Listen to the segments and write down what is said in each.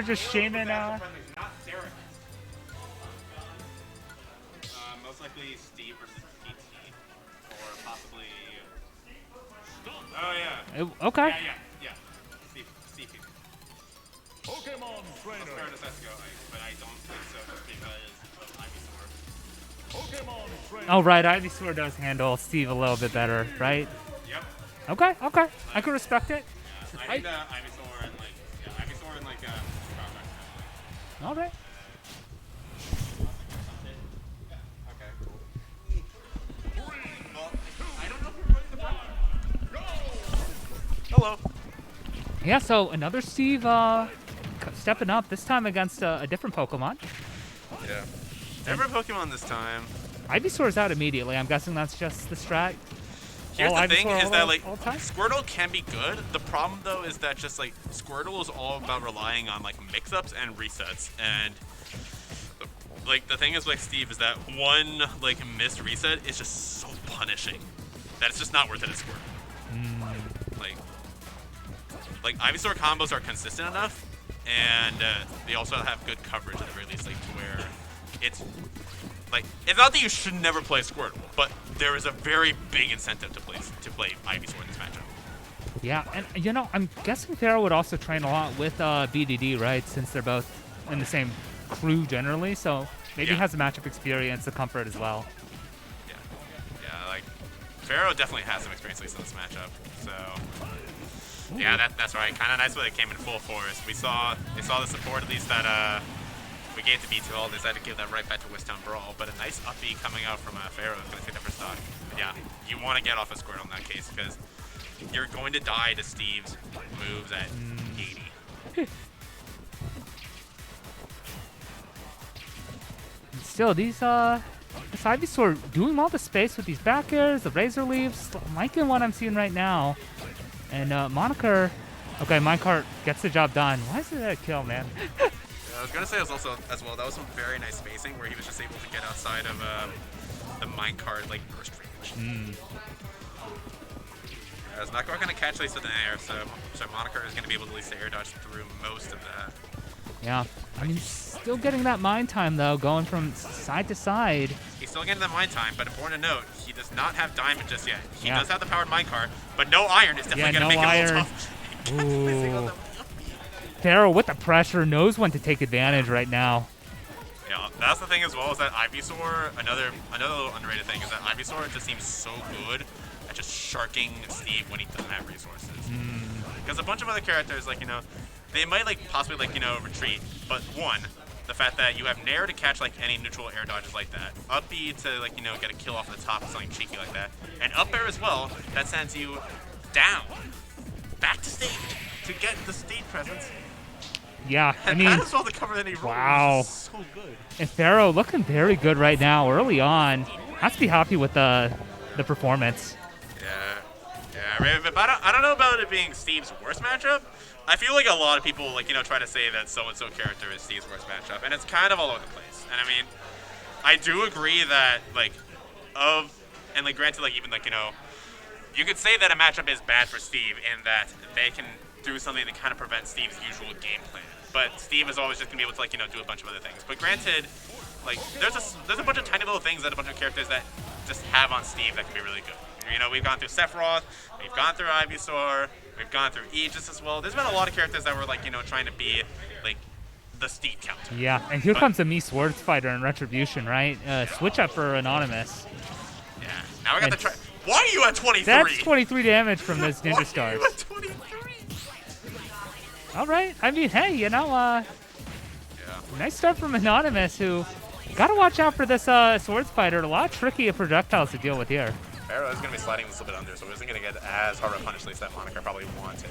just shaming. Not Derek. Most likely Steve versus PT, or possibly. Oh yeah. Okay. Yeah. Steve. Pokemon trainer. Pharaoh has to go, but I don't think so because of Ivysaur. Pokemon trainer. Oh right, Ivysaur does handle Steve a little bit better, right? Yep. Okay. I can respect it. Yeah, I think Ivysaur and All right. Okay, cool. Well, I don't know if you're running the Brawl. Hello. Yeah, so another Steve stepping up, this time against a different Pokemon. Yeah. Different Pokemon this time. Ivysaur's out immediately. I'm guessing that's just the strat. Here's the thing is that like all time? Squirtle can be good. The problem though is that just like Squirtle is all about relying on like mix-ups and resets. And like the thing is like Steve is that one like missed reset is just so punishing that it's just not worth it at Squirtle. Like Ivysaur combos are consistent enough, and they also have good coverage at the very least, like to where it's not that you should never play Squirtle, but there is a very big incentive to play Ivysaur in this matchup. Yeah, and I'm guessing Pharaoh would also train a lot with BDD, right? Since they're both in the same crew generally, so maybe he has the matchup experience, the comfort as well. Yeah, like Pharaoh definitely has some experience at least in this matchup, so. Yeah, that's right. Kind of nice when it came in full force. They saw the support at least that we gave to B2L. They decided to give that right back to Westtown Brawl. But a nice up B coming out from Pharaoh is going to take that for stock. But yeah, you want to get off a Squirtle in that case because you're going to die to Steve's moves at 80. Still, this Ivysaur doing all the space with these back airs, the Razor Leaves, liking what I'm seeing right now. And Moniker, okay, Minecart gets the job done. Why is it a kill, man? I was going to say it was also, as well, that was some very nice spacing where he was just able to get outside of the minecart, like, burst range. It's not going to catch at least with an air, so Moniker is going to be able to at least air dodge through most of that. Yeah, I mean, still getting that mind time, though, going from side to side. He's still getting that mind time, but important to note, he does not have diamond just yet. He does have the powered minecart, but no iron is definitely going to make it a little tough. Pharaoh with the pressure knows when to take advantage right now. Yeah, that's the thing as well, is that Ivysaur, another little underrated thing, is that Ivysaur just seems so good at just sharking Steve when he doesn't have resources. Because a bunch of other characters, like, they might, like, possibly, like, retreat, but one, the fact that you have Nair to catch, like, any neutral air dodges like that, up B to, like, get a kill off the top of something cheeky like that, and up air as well, that sends you down, back to stage, to get the stage presence. Yeah, I mean, that is all the cover that he rolled. Wow. So good. And Pharaoh looking very good right now early on. Has to be happy with the performance. Yeah, but I don't know about it being Steve's worst matchup. I feel like a lot of people, like, try to say that so-and-so character is Steve's worst matchup, and it's kind of all over the place. And I mean, I do agree that, granted, like, even, like, you could say that a matchup is bad for Steve in that they can do something to kind of prevent Steve's usual game plan. But Steve is always just going to be able to, like, do a bunch of other things. But granted, like, there's a bunch of tiny little things that a bunch of characters that just have on Steve that can be really good. We've gone through Sephiroth, we've gone through Ivysaur, we've gone through Aegis as well. There's been a lot of characters that were, like, trying to be, like, the Steve counter. Yeah, and here comes the Me Swords Fighter in Retribution, right? Switch up for Anonymous. Yeah, now we got the try. Why are you at 23? That's 23 damage from those Ninja Stars. Why are you at 23? All right. I mean, hey, nice start from Anonymous, who got to watch out for this Swords Fighter. A lot trickier projectiles to deal with here. Pharaoh is going to be sliding this a little bit under, so he isn't going to get as hard of a punish at least that Moniker probably wanted.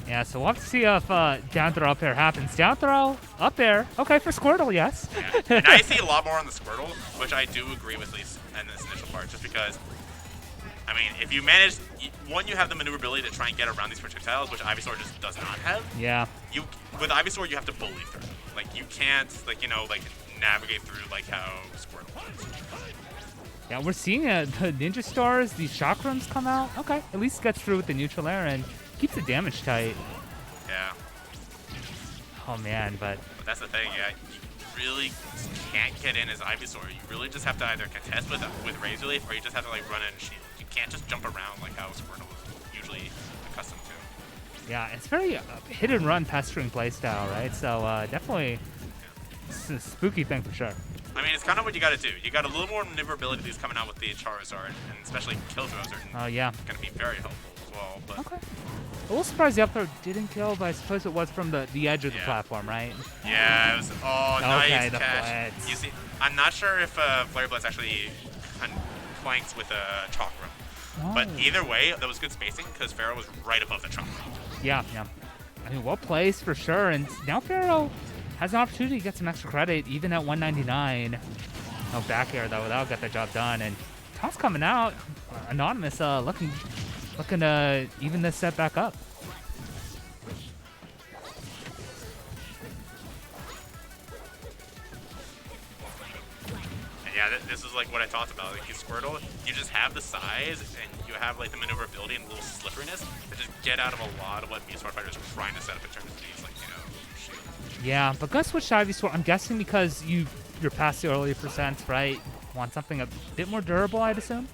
Yeah, so we'll have to see if down throw up air happens. Down throw, up air. Okay, for Squirtle, yes. Yeah. And I see a lot more on the Squirtle, which I do agree with at least in this initial part, just because, I mean, if you manage, one, you have the maneuverability to try and get around these projectiles, which Ivysaur just does not have. Yeah. With Ivysaur, you have to bully through. Like, you can't, like, navigate through, like, how Squirtle does. Yeah, we're seeing the Ninja Stars, these Chakrams come out. Okay, at least gets through with the neutral air and keeps the damage tight. Yeah. Oh man, but But that's the thing, yeah. You really can't get in as Ivysaur. You really just have to either contest with Razor Leaf, or you just have to like run in and shield. You can't just jump around like how Squirtle is usually accustomed to. yeah, it's very hit and run pestering playstyle, right? So definitely it's a spooky thing for sure. I mean, it's kind of what you got to do. You got a little more maneuverability that's coming out with the Charizard, and especially kill throws are Yeah. going to be very helpful as well. But Okay. A little surprised the up throw didn't kill, but I suppose it was from the edge of the platform, right? yeah, it was. Oh, Okay, nice the catch. blitz. You see, I'm not sure if Flare Blitz actually flanks with a Chakra. But Oh. either way, that was good spacing because Pharaoh was right above the Chakra. Yeah, yeah. I mean, well placed for sure. And now Pharaoh has an opportunity to get some extra credit, even at 199. No back air, though. That'll get the job done. And Towne's coming out. Anonymous looking to even this set back up. And yeah, this is like what I talked about. Like, you Squirtle, you just have the size and you have like the maneuverability and a little slipperiness to just get out of a lot of what Mewtwo fighters are trying to set up in terms of these, like, shield. Yeah, but gonna switch to Ivysaur. I'm guessing because you're past the earlier percents, right? Want something a bit more durable, I'd assume.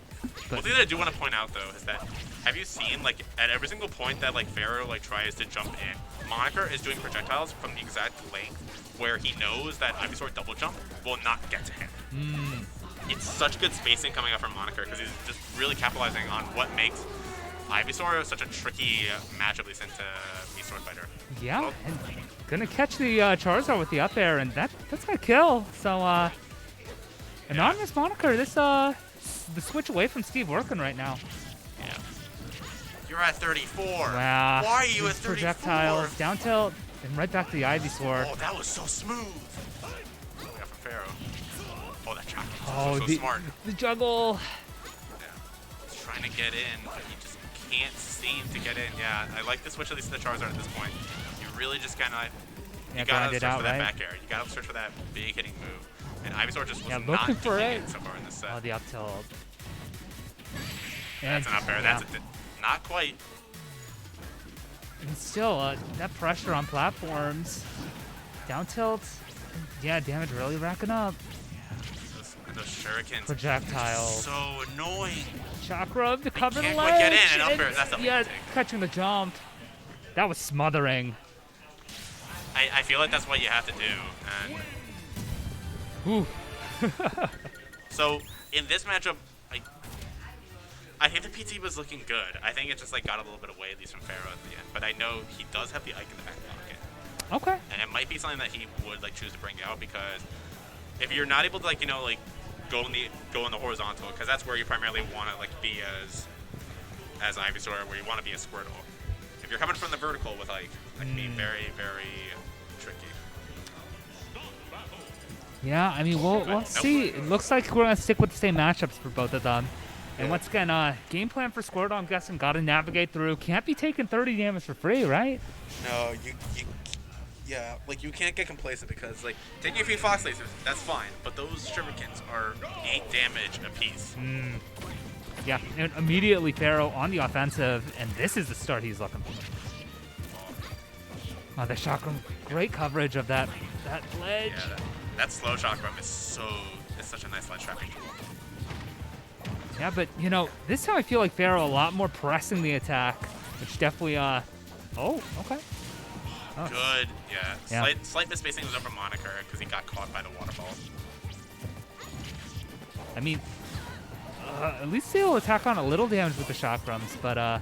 One thing that I do want to point out though is that, have you seen like at every single point that like Pharaoh like tries to jump in, Moniker is doing projectiles from the exact length where he knows that Ivysaur double jump will not get to him. It's such good spacing coming out from Moniker because he's just really capitalizing on what makes Ivysaur such a tricky matchup, at least into Mewtwo fighter. Yeah, Well, and gonna catch the Charizard with the up air, and that's gonna kill. So, Anonymous Moniker, this the switch away from Steve working right now. yeah. You're at 34. Wow. Why are you at These 34? projectiles, down tilt, and right back to the Ivysaur. Oh, that was so smooth. We got from Pharaoh. Oh, that chocolate. Oh, so the, smart. the juggle. Yeah. He's trying to get in, but he just can't seem to get in. Yeah, I like the switch at least to the Charizard at this point. You really just kind of, Yeah, you grind gotta it search out, for that right? back air. You gotta search for that big hitting move. And Ivysaur just was Yeah, not looking for doing it. it so far in this set. Oh, the up tilt. That's an up air. Yeah. That's not quite. And still, that pressure on platforms. Down tilt. Yeah, damage really racking up. Those shurikens. Projectiles. So annoying. Chakra to cover the can't ledge. quite get in, and up air, and- that's the yeah, thing. catching the jump. That was smothering. I feel like that's what you have to do. And Ooh. so in this matchup, I think the PT was looking good. I think it just like got a little bit away, at least from Pharaoh at the end. But I know he does have the Ike in the back pocket, Okay. and it might be something that he would like choose to bring out, because if you're not able to like like go in the horizontal, because that's where you primarily want to like be as Ivysaur, where you want to be a Squirtle. If you're coming from the vertical with like that can be very, very tricky. Yeah, I mean, we'll see. It looks like we're going to stick with the same matchups for both of them. And once again, game plan for Squirtle, I'm guessing, got to navigate through. Can't be taking 30 damage for free, right? No, yeah, like you can't get complacent, because like taking a few Fox Lasers, that's fine, but those Shurikens are 8 damage apiece. Yeah, and immediately Pharaoh on the offensive, and this is the start he's looking for. Oh, the chakra, great coverage of that ledge. Yeah, that slow chakra is such a nice ledge trapping tool. Yeah, but you know, this time I feel like Pharaoh a lot more pressing the attack, which definitely oh, okay. Oh. Good, yeah. Yeah. Slight misspacing was up from Moniker because he got caught by the waterfall. I mean, at least they'll attack on a little damage with the chakrams, but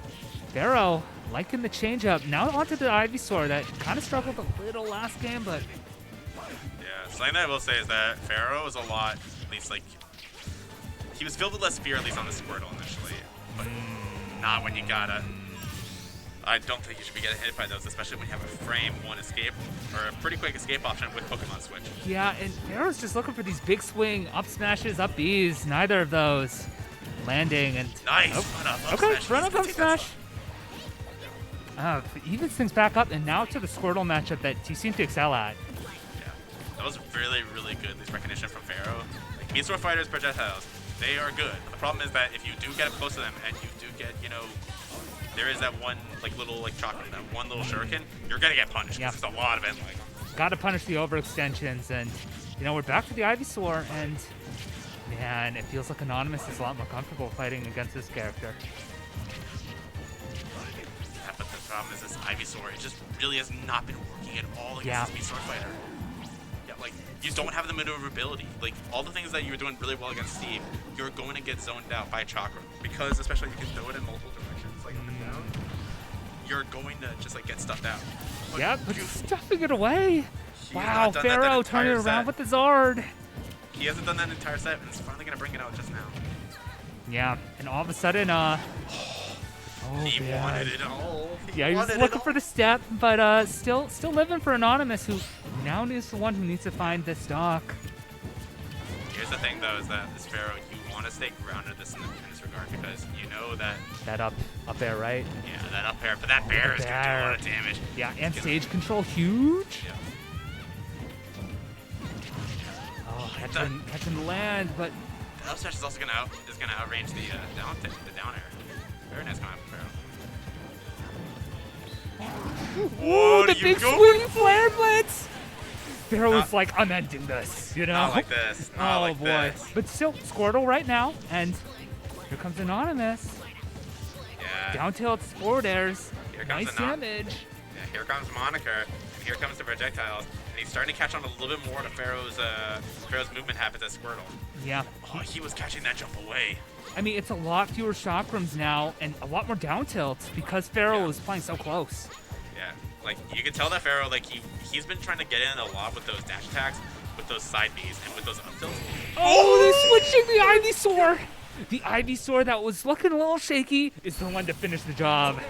Pharaoh liking the changeup. Now onto the Ivysaur that kind of struggled a little last game, but Yeah, something that I will say is that Pharaoh is a lot, at least like, he was filled with less fear, at least on the Squirtle initially, but not when you gotta. I don't think you should be getting hit by those, especially when you have a frame 1 escape, or a pretty quick escape option with Pokemon Switch. yeah, and Pharaoh's just looking for these big swing up smashes, up Bs, neither of those landing, and Nice! oh, Run up, okay, smash. run He's up, gonna up take that smash. Evens things back up, and now to the Squirtle matchup that he seemed to excel at. Yeah, that was really, really good, this recognition from Pharaoh. Like, Mewtwo fighters, projectiles, they are good. But the problem is that if you do get up close to them, and you do get, there is that one like little like chocolate, that one little shuriken, you're gonna get punished. Yeah. There's a lot of it. Like, Gotta punish the overextensions, and you know, we're back to the Ivysaur, and man, it feels like Anonymous is a lot more comfortable fighting against this character. Yeah, but the problem is this Ivysaur, it just really has not been working at all against this Sword Fighter. Yeah, like, you don't have the maneuverability. Like, all the things that you were doing really well against Steve, you're going to get zoned out by Chakra. Because, especially, you can throw it in multiple directions, like up and down. You're going to just, like, get stuffed out. But Yep, but stuffing it away. He has Wow, not done that Pharaoh entire turning around set. with the Zard. He hasn't done that entire set, and he's finally going to bring it out just now. Yeah, and all of a sudden, oh, He man. wanted it all. Yeah, he was wanted it looking all. for the step, but still living for Anonymous, who now is the one who needs to find this stock. Here's the thing, though, is that this Pharaoh, you want to stay grounded in this regard, because you know that, That up there, right? yeah, that up air, but that bear is going to do a lot of damage. Yeah, and stage control huge. Yeah. Oh, catching the land, but The up smash is also going to outrange the down air. Very nice comment from Pharaoh. ooh, the do you big go swinging flare blitz. Pharaoh Not- was like, I'm ending this, you know? Not like this. Not Oh like boy. this. But still, Squirtle right now, and here comes Anonymous. Yeah. Down tilts, forward airs, Here comes nice Anon. damage. Yeah, here comes Moniker, and here comes the projectiles, and he's starting to catch on a little bit more to Pharaoh's movement habits as Squirtle. Yeah. Oh, he was catching that jump away. I mean, it's a lot fewer chakrams now, and a lot more down tilts because Pharaoh is playing so close. Yeah, like you can tell that Pharaoh, like he's been trying to get in a lot with those dash attacks, with those side Bs, and with those up tilts. Oh, they're switching the Ivysaur! The Ivysaur that was looking a little shaky is the one to finish the job.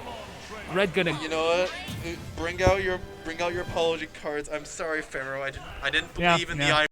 Red gonna. You know what? Bring out your apology cards. I'm sorry, Pharaoh. I didn't Yeah, believe in yeah. the